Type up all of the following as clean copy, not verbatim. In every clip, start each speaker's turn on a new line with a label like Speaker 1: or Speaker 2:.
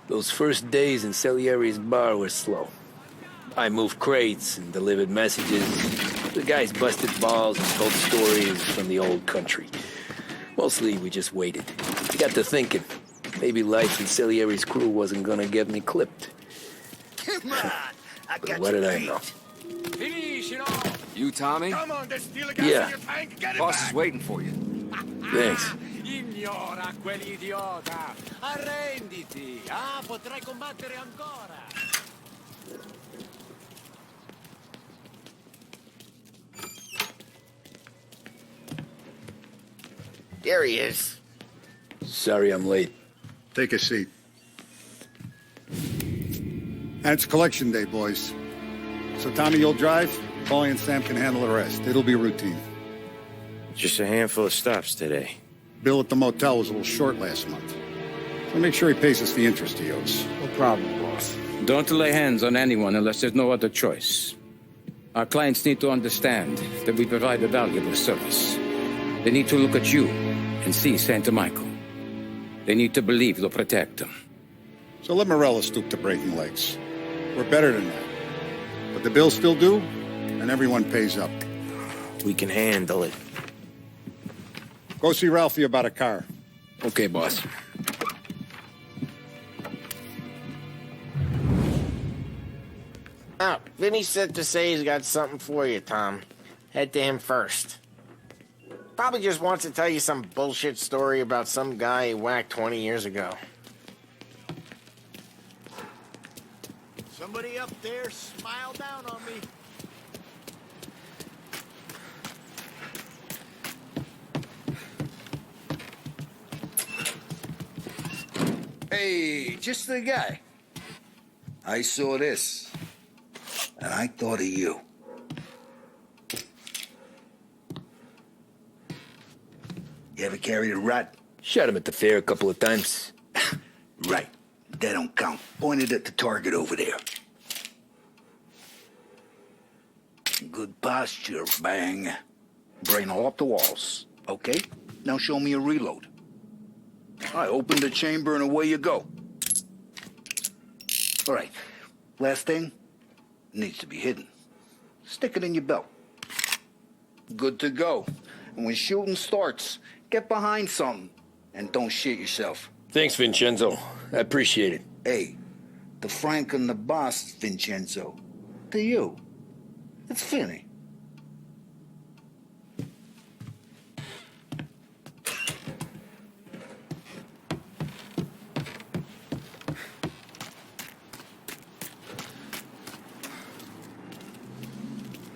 Speaker 1: Those first days in Salieri's bar were slow. I moved crates and delivered messages. The guys busted balls and told stories from the old country. Mostly, we just waited. I got to thinking, maybe life in Salieri's crew wasn't gonna get me clipped.
Speaker 2: Come on, I got
Speaker 1: What
Speaker 2: you
Speaker 1: did I
Speaker 2: beat.
Speaker 1: know?
Speaker 3: You, Tommy?
Speaker 2: Come on, there's steel gas
Speaker 1: Yeah.
Speaker 2: in your tank. Get it
Speaker 3: Boss
Speaker 2: back.
Speaker 3: is waiting for you.
Speaker 1: Thanks.
Speaker 4: Ignora quell'idiota! Arrenditi! Ah, potrai combattere ancora!
Speaker 2: There he is.
Speaker 1: Sorry I'm late.
Speaker 5: Take a seat. And it's collection day, boys. So, Tommy, you'll drive. Paulie and Sam can handle the rest. It'll be routine.
Speaker 6: Just a handful of stops today.
Speaker 5: Bill at the motel was a little short last month. So make sure he pays us the interest he owes.
Speaker 7: No problem, boss.
Speaker 6: Don't lay hands on anyone unless there's no other choice. Our clients need to understand that we provide a valuable service. They need to look at you and see Santa Michael. They need to believe you'll protect them.
Speaker 5: So let Morella stoop to breaking legs. We're better than that. But the bill's still due, and everyone pays up.
Speaker 6: We can handle it.
Speaker 5: Go see Ralphie about a car.
Speaker 1: Okay, boss.
Speaker 8: Oh, Vinny said to say he's got something for you, Tom. Head to him first. Probably just wants to tell you some bullshit story about some guy he whacked 20 years ago.
Speaker 4: Somebody up there smile down on me.
Speaker 9: Hey, just the guy. I saw this, and I thought of you. You ever carried a rat?
Speaker 1: Shot him at the fair a couple of times.
Speaker 9: Right. That don't count. Pointed at the target over there. Good posture, bang. Brain all up the walls. Okay? Now show me a reload. I opened the chamber and away you go. All right. Last thing. Needs to be hidden. Stick it in your belt. Good to go. And when shooting starts, get behind something. And don't shit yourself.
Speaker 1: Thanks, Vincenzo. I appreciate it.
Speaker 9: Hey, the Frank and the boss, Vincenzo. To you. It's Finny.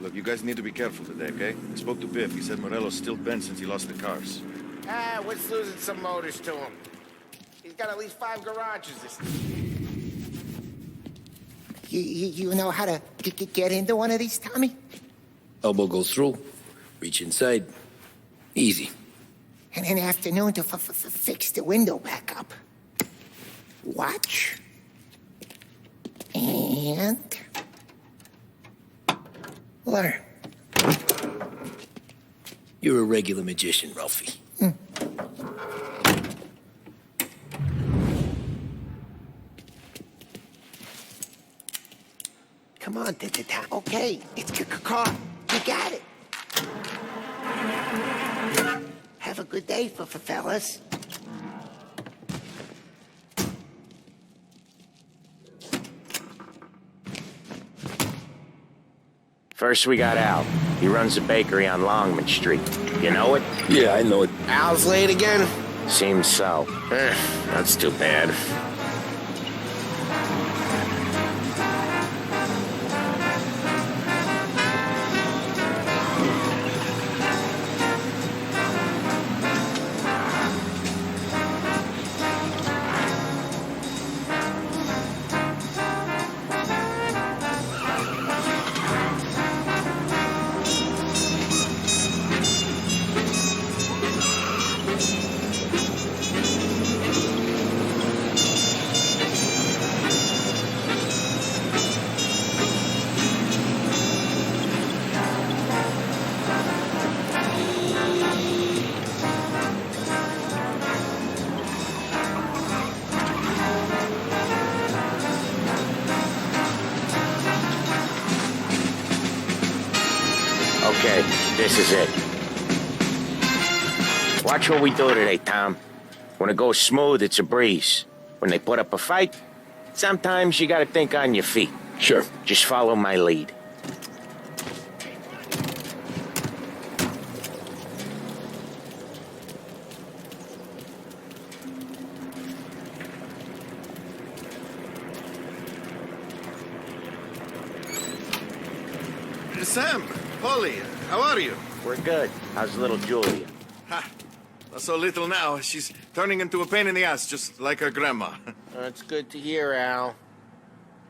Speaker 10: Look, you guys need to be careful today, okay? I spoke to Biff. He said Morello's still bent since he lost the cars.
Speaker 8: Ah, what's losing some motors to him? He's got at least 5 garages this
Speaker 2: You know how to get into one of these, Tommy?
Speaker 1: Elbow goes through. Reach inside. Easy.
Speaker 2: And in the afternoon to fix the window back up. Watch. And... learn.
Speaker 1: You're a regular magician, Ralphie.
Speaker 2: Come on, Tom. Okay, it's car. You got it. Have a good day, fellas.
Speaker 8: First we got Al. He runs a bakery on Longman Street. You know it?
Speaker 1: Yeah, I know it.
Speaker 8: Al's late again? Seems so. That's too bad. This is it. Watch what we do today, Tom. When it goes smooth, it's a breeze. When they put up a fight, sometimes you gotta think on your feet.
Speaker 1: Sure.
Speaker 8: Just follow my lead.
Speaker 10: Sam, Polly, how are you?
Speaker 8: We're good. How's little Julia?
Speaker 10: Ha, not so little now. She's turning into a pain in the ass, just like her grandma.
Speaker 8: That's good to hear, Al.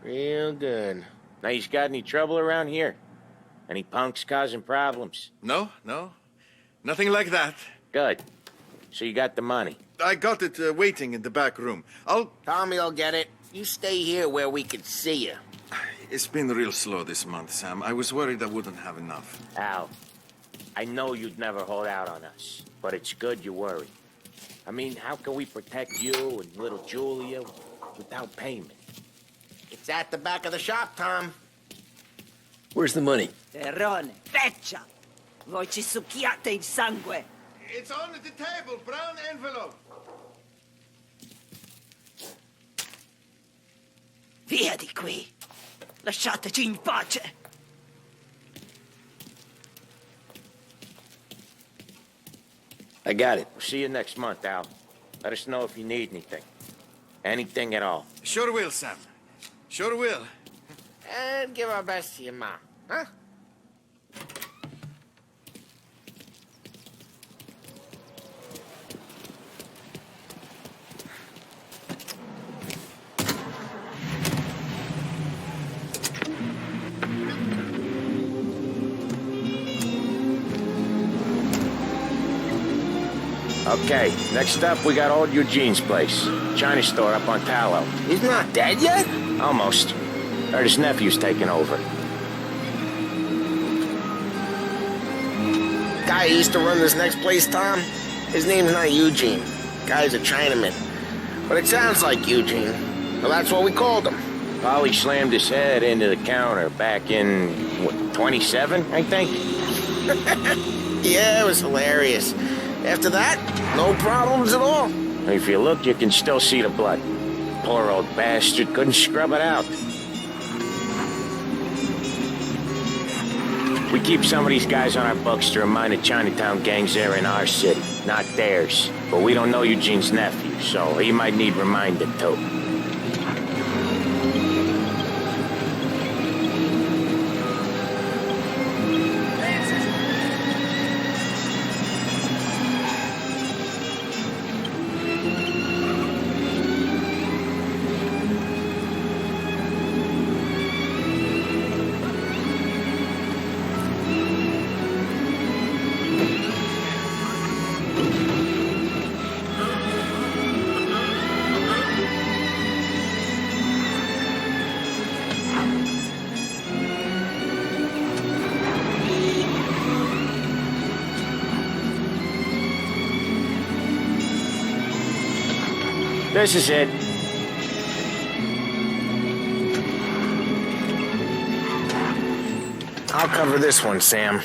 Speaker 8: Real good. Now, you got any trouble around here? Any punks causing problems?
Speaker 10: No, nothing like that.
Speaker 8: Good. So you got the money?
Speaker 10: I got it waiting in the back room.
Speaker 8: Tommy will get it. You stay here where we can see you.
Speaker 10: It's been real slow this month, Sam. I was worried I wouldn't have enough.
Speaker 8: Al, I know you'd never hold out on us, but it's good you worry. I mean, how can we protect you and little Julia without payment? It's at the back of the shop, Tom.
Speaker 1: Where's the money?
Speaker 3: Terrone, feccia! Voi ci succhiate il sangue!
Speaker 10: It's on the table, brown envelope.
Speaker 3: Via di qui! Lasciateci in pace!
Speaker 1: I got it.
Speaker 8: We'll see you next month, Al. Let us know if you need anything. Anything at all.
Speaker 10: Sure will, Sam. Sure will.
Speaker 8: And give our best to your mom, huh? Okay, next up we got old Eugene's place. China store up on Tallow. He's not dead yet? Almost. Heard his nephew's taking over. Guy who used to run this next place, Tom? His name's not Eugene. Guy's a Chinaman. But it sounds like Eugene. Well, that's what we called him. Polly slammed his head into the counter back in, what, 27, I think? Yeah, it was hilarious. After that, no problems at all. If you look, you can still see the blood. Poor old bastard couldn't scrub it out. We keep some of these guys on our books to remind the Chinatown gangs they're in our city, not theirs. But we don't know Eugene's nephew, so he might need reminding too. This is it. I'll cover this one, Sam.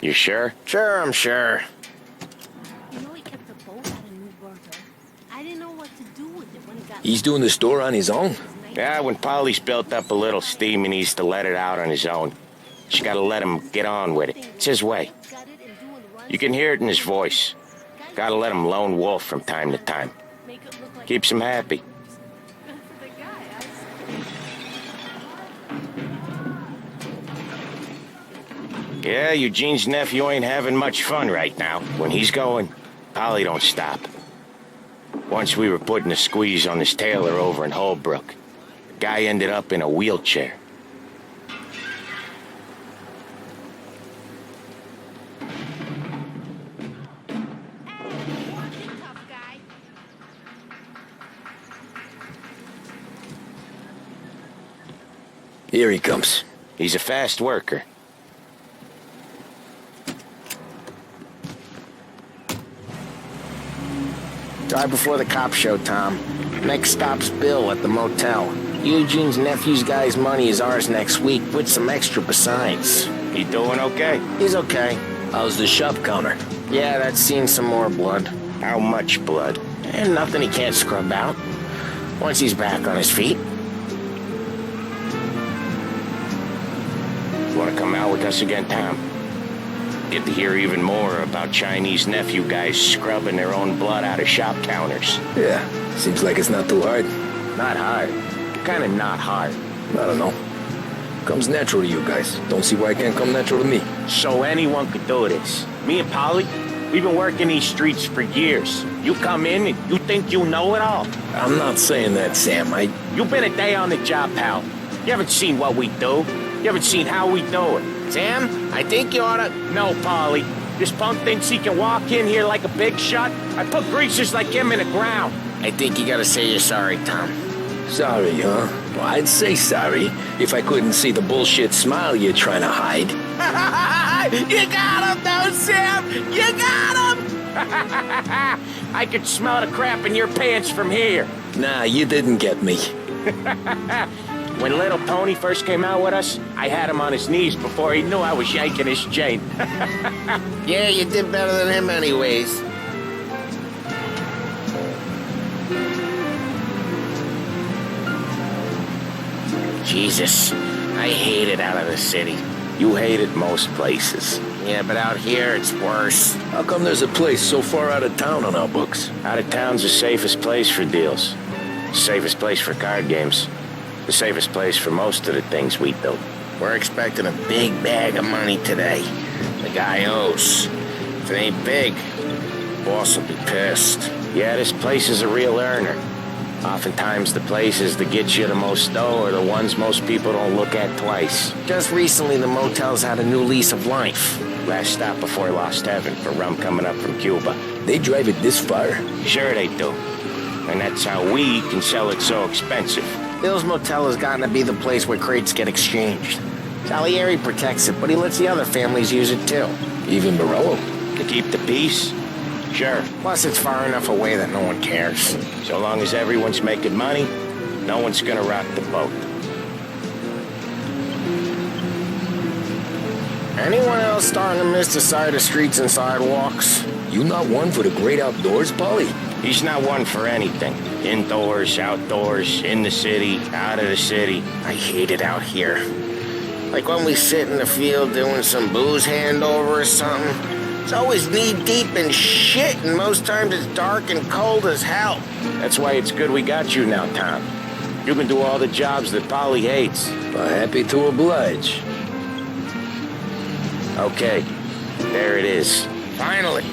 Speaker 8: You sure? Sure, I'm sure.
Speaker 7: You know he kept a boat out of New Bordeaux. I didn't know what to do with it when he got...
Speaker 1: He's doing the store on his own?
Speaker 8: Yeah, when Polly's built up a little steam, he needs to let it out on his own. She gotta let him get on with it. It's his way. You can hear it in his voice. Gotta let him lone wolf from time to time. Keeps him happy. Yeah, Eugene's nephew ain't having much fun right now. When he's going, Polly don't stop. Once we were putting a squeeze on this tailor over in Holbrook. The guy ended up in a wheelchair.
Speaker 1: Here he comes.
Speaker 8: He's a fast worker. Drive before the cops show, Tom. Next stop's Bill at the motel. Eugene's nephew's guy's money is ours next week, with some extra besides. He doing okay? He's okay.
Speaker 1: How's the shop counter?
Speaker 8: Yeah, that's seen some more blood. How much blood? And nothing he can't scrub out. Once he's back on his feet. You wanna come out with us again, Tom? Get to hear even more about Chinese nephew guys scrubbing their own blood out of shop counters.
Speaker 1: Yeah, seems like it's not too hard.
Speaker 8: Not hard. Kinda not hard.
Speaker 1: I don't know. Comes natural to you guys. Don't see why it can't come natural to me.
Speaker 8: So anyone could do this. Me and Polly, we've been working these streets for years. You come in and you think you know it all.
Speaker 1: I'm not saying that, Sam.
Speaker 8: You've been a day on the job, pal. You haven't seen what we do. You haven't seen how we do it. Sam, I think you oughta... No, Polly. This punk thinks he can walk in here like a big shot. I put greasers like him in the ground. I think you gotta say you're sorry, Tom.
Speaker 1: Sorry, huh? Well, I'd say sorry if I couldn't see the bullshit smile you're trying to hide.
Speaker 8: You got him, though, Sam! You got him! I could smell the crap in your pants from here.
Speaker 1: Nah, you didn't get me.
Speaker 8: When Little Tony first came out with us, I had him on his knees before he knew I was yanking his chain. Yeah, you did better than him anyways. Jesus, I hate it out of the city. You hate it most places. Yeah, but out here, it's worse.
Speaker 1: How come there's a place so far out of town on our books?
Speaker 8: Out of town's the safest place for deals. Safest place for card games. The safest place for most of the things we do. We're expecting a big bag of money today. The guy owes. If it ain't big, boss will be pissed. Yeah, this place is a real earner. Oftentimes the places that get you the most dough are the ones most people don't look at twice. Just recently the motel's had a new lease of life. Last stop before Lost Heaven for rum coming up from Cuba.
Speaker 1: They drive it this far?
Speaker 8: Sure they do. And that's how we can sell it so expensive. Bill's Motel has gotten to be the place where crates get exchanged. Salieri protects it, but he lets the other families use it too.
Speaker 1: Even Morello?
Speaker 8: To keep the peace? Sure. Plus it's far enough away that no one cares. So long as everyone's making money, no one's gonna rock the boat. Anyone else starting to miss the side of streets and sidewalks?
Speaker 1: You not one for the great outdoors, Polly?
Speaker 8: He's not one for anything. Indoors, outdoors, in the city, out of the city. I hate it out here. Like when we sit in the field doing some booze handover or something. It's always knee-deep in shit, and most times it's dark and cold as hell. That's why it's good we got you now, Tom. You can do all the jobs that Polly hates.
Speaker 1: Happy to oblige.
Speaker 8: Okay, there it is. Finally.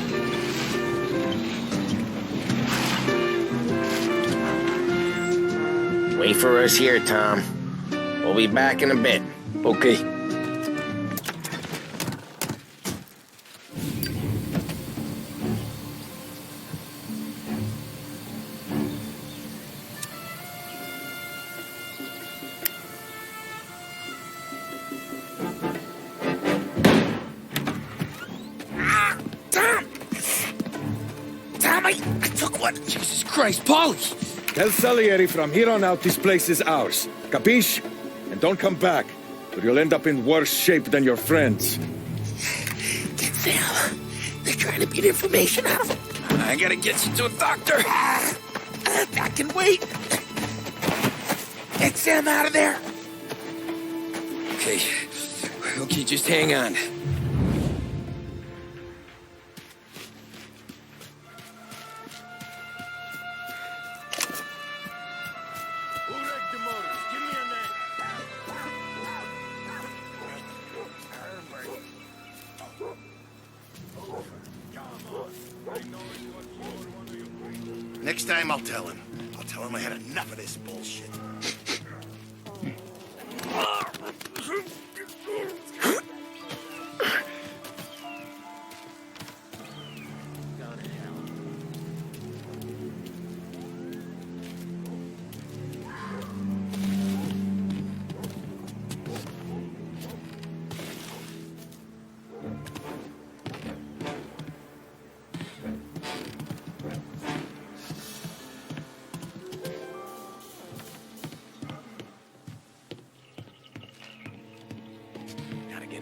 Speaker 8: Wait for us here, Tom. We'll be back in a bit.
Speaker 1: Okay.
Speaker 2: I took one.
Speaker 1: Jesus Christ, Polly!
Speaker 10: Tell Salieri from here on out this place is ours. Capiche? And don't come back, or you'll end up in worse shape than your friends.
Speaker 2: Get Sam. They're trying to beat information out of him.
Speaker 1: I gotta get you to a doctor.
Speaker 2: I can wait. Get Sam out of there.
Speaker 1: Okay. Okay, just hang on.
Speaker 4: Next time I'll tell him. I'll tell him I had enough of this bullshit.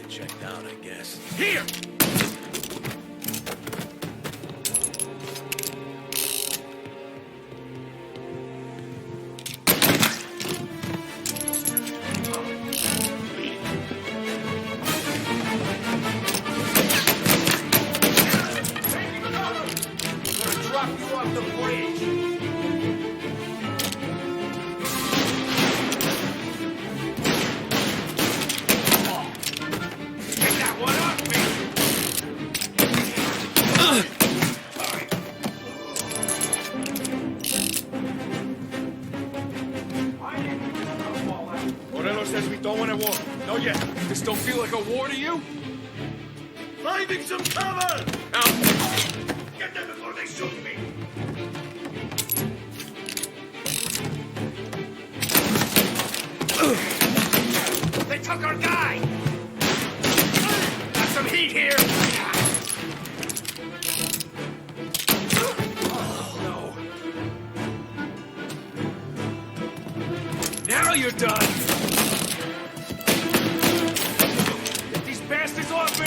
Speaker 4: Checked out, I guess. Here!
Speaker 10: says we don't want a war. No yet. This don't feel like a war to you?
Speaker 4: Finding some cover!
Speaker 10: Now,
Speaker 4: Get them before they shoot me! They took our guy! Got some heat here!
Speaker 10: no. Now you're done. Get these bastards off me!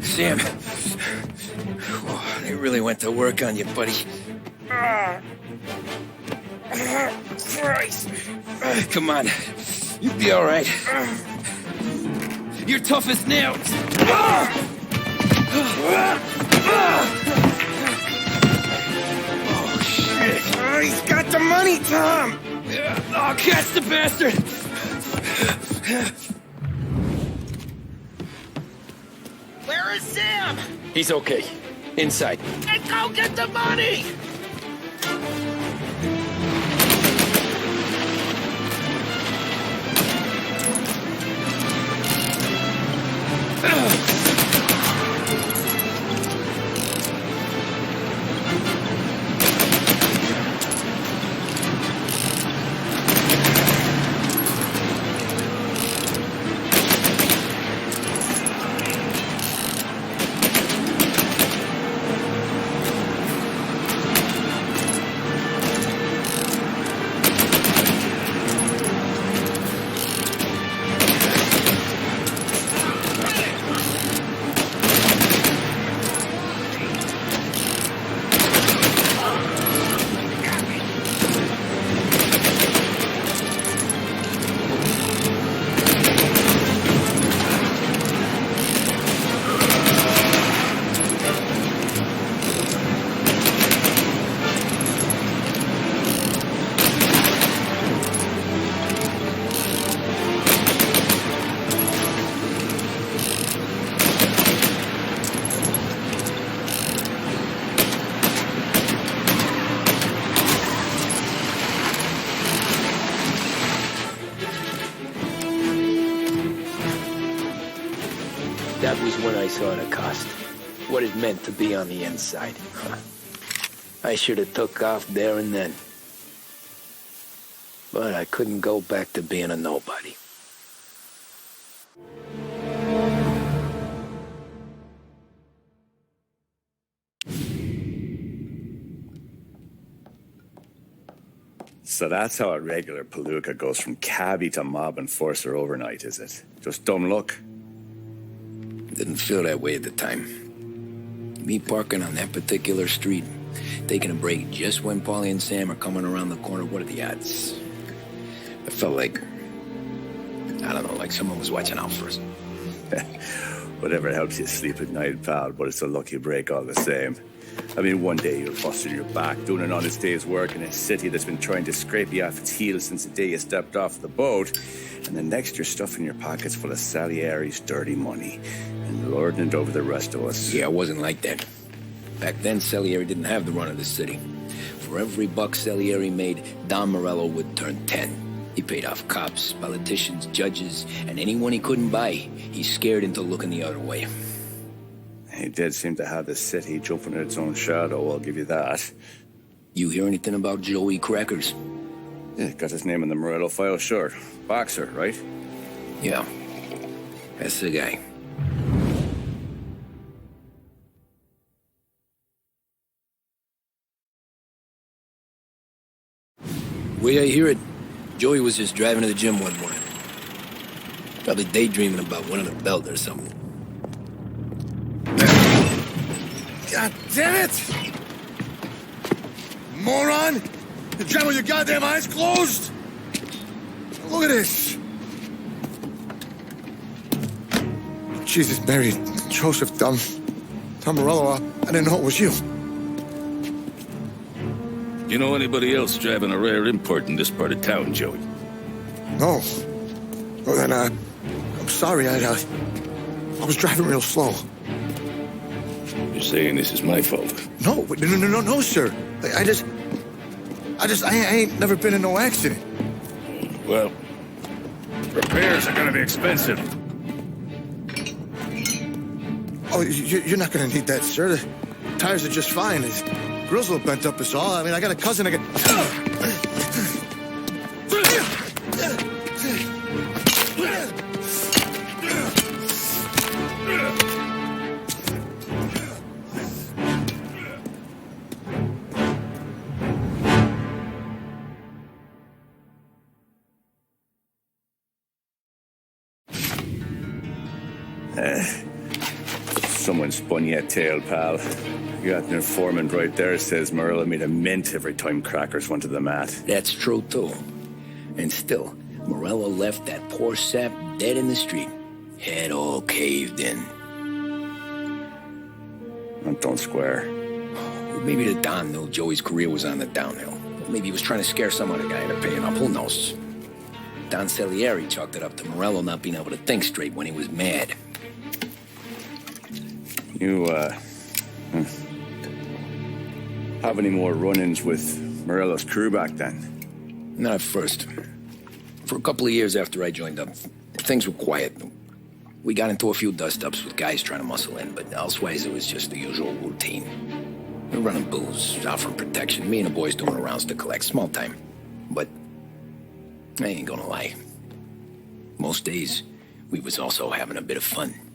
Speaker 1: Sam, they really went to work on you, buddy. Christ. Come on. You'll be all right. You're tough as nails. Oh, shit.
Speaker 2: Oh, he's got the money, Tom!
Speaker 1: Oh, catch the bastard!
Speaker 2: Where is Sam?
Speaker 1: He's okay. Inside.
Speaker 2: And go get the money!
Speaker 1: That was when I saw the cost. What it meant to be on the inside. I should have took off there and then. But I couldn't go back to being a nobody.
Speaker 11: So that's how a regular palooka goes from cabbie to mob enforcer overnight, is it? Just dumb luck?
Speaker 1: Didn't feel that way at the time. Me parking on that particular street, taking a break just when Paulie and Sam are coming around the corner, what are the odds? I felt like, I don't know, like someone was watching out for us.
Speaker 11: Whatever helps you sleep at night, pal, but it's a lucky break all the same. I mean, one day you're busting your back, doing an honest day's work in a city that's been trying to scrape you off its heels since the day you stepped off the boat, and the next you're stuffing your pockets full of Salieri's dirty money and lording it over the rest of us.
Speaker 1: Yeah, it wasn't like that. Back then, Salieri didn't have the run of the city. For every buck Salieri made, Don Morello would turn 10. He paid off cops, politicians, judges, and anyone he couldn't buy, he scared into looking the other way.
Speaker 11: He did seem to have the city jumping in its own shadow, I'll give you that.
Speaker 1: You hear anything about Joey Crackers?
Speaker 11: Yeah, got his name in the Morello file, sure. Boxer, right?
Speaker 1: Yeah, that's the guy. Way I hear it, Joey was just driving to the gym one morning. Probably daydreaming about winning a belt or something.
Speaker 5: God damn it! Moron! You drive with your goddamn eyes closed? Look at this! Jesus, Mary, Joseph, Tom Morello, I didn't know it was you.
Speaker 12: You know anybody else driving a rare import in this part of town, Joey?
Speaker 5: No. Well, then,
Speaker 10: I'm sorry, I was driving real slow.
Speaker 12: You're saying this is my fault?
Speaker 10: No, sir. I ain't never been in no accident.
Speaker 12: Well, repairs are gonna be expensive.
Speaker 10: Oh, you're not gonna need that, sir. The tires are just fine. His grill's a little bent up is all. I mean, I got a cousin
Speaker 11: Someone spun you a tale, pal. You got an informant right there says Morello made a mint every time crackers went to the mat.
Speaker 1: That's true, too. And still, Morello left that poor sap dead in the street. Head all caved in.
Speaker 11: Don't square.
Speaker 1: Maybe the Don knew Joey's career was on the downhill. Maybe he was trying to scare some other guy into paying up. Who knows? Don Salieri chalked it up to Morello not being able to think straight when he was mad.
Speaker 11: You, have any more run-ins with Morello's crew back then?
Speaker 1: Not at first. For a couple of years after I joined up, things were quiet. We got into a few dust-ups with guys trying to muscle in, but elsewise it was just the usual routine. We were running booze, offering protection, me and the boys doing the rounds to collect, small time. But I ain't gonna lie. Most days, we was also having a bit of fun.